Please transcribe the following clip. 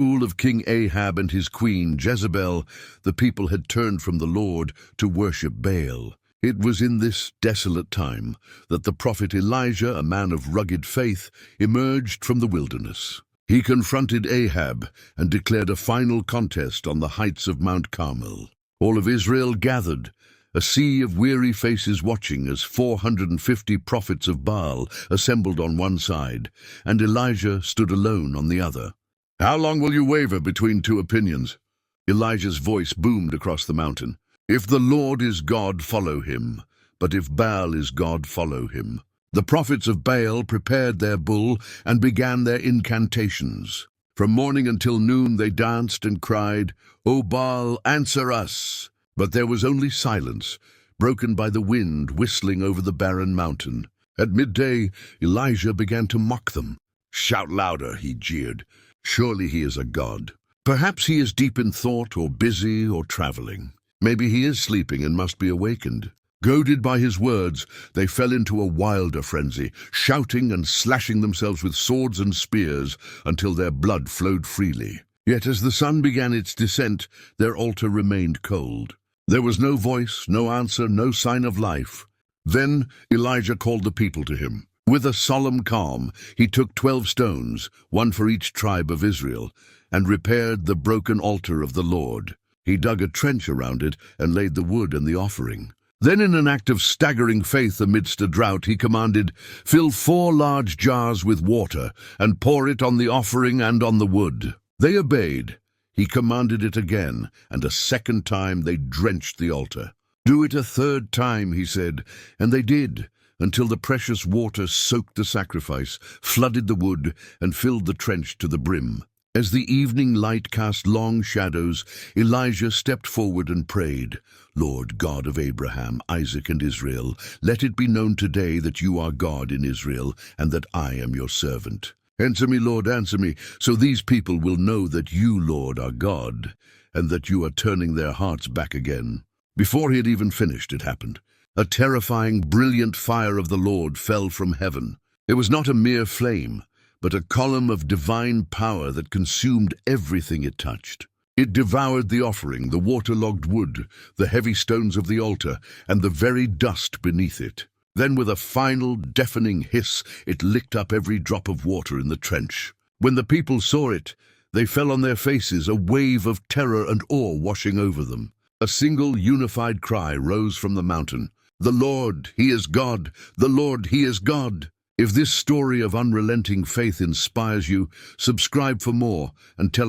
rule of King Ahab and his queen Jezebel, the people had turned from the Lord to worship Baal. It was in this desolate time that the prophet Elijah, a man of rugged faith, emerged from the wilderness. He confronted Ahab and declared a final contest on the heights of Mount Carmel. All of Israel gathered, a sea of weary faces watching as 450 prophets of Baal assembled on one side, and Elijah stood alone on the other. "How long will you waver between two opinions?" Elijah's voice boomed across the mountain. "If the Lord is God, follow him. But if Baal is God, follow him." The prophets of Baal prepared their bull and began their incantations. From morning until noon they danced and cried, "O Baal, answer us!" But there was only silence, broken by the wind whistling over the barren mountain. At midday, Elijah began to mock them. "Shout louder," he jeered. "Surely he is a god. Perhaps he is deep in thought or busy or traveling. Maybe he is sleeping and must be awakened." Goaded by his words, they fell into a wilder frenzy, shouting and slashing themselves with swords and spears until their blood flowed freely. Yet as the sun began its descent, their altar remained cold. There was no voice, no answer, no sign of life. Then Elijah called the people to him. With a solemn calm, he took 12 stones, one for each tribe of Israel, and repaired the broken altar of the Lord. He dug a trench around it and laid the wood and the offering. Then in an act of staggering faith amidst a drought, he commanded, "Fill 4 large jars with water and pour it on the offering and on the wood." They obeyed. He commanded it again, and a second time they drenched the altar. "Do it a third time," he said, and they did, until the precious water soaked the sacrifice, flooded the wood, and filled the trench to the brim. As the evening light cast long shadows, Elijah stepped forward and prayed, "Lord God of Abraham, Isaac, and Israel, let it be known today that you are God in Israel, and that I am your servant. Answer me, Lord, answer me, so these people will know that you, Lord, are God, and that you are turning their hearts back again." Before he had even finished, it happened. A terrifying, brilliant fire of the Lord fell from heaven. It was not a mere flame, but a column of divine power that consumed everything it touched. It devoured the offering, the waterlogged wood, the heavy stones of the altar, and the very dust beneath it. Then with a final, deafening hiss, it licked up every drop of water in the trench. When the people saw it, they fell on their faces, a wave of terror and awe washing over them. A single unified cry rose from the mountain, "The Lord, He is God! The Lord, He is God!" If this story of unrelenting faith inspires you, subscribe for more and tell us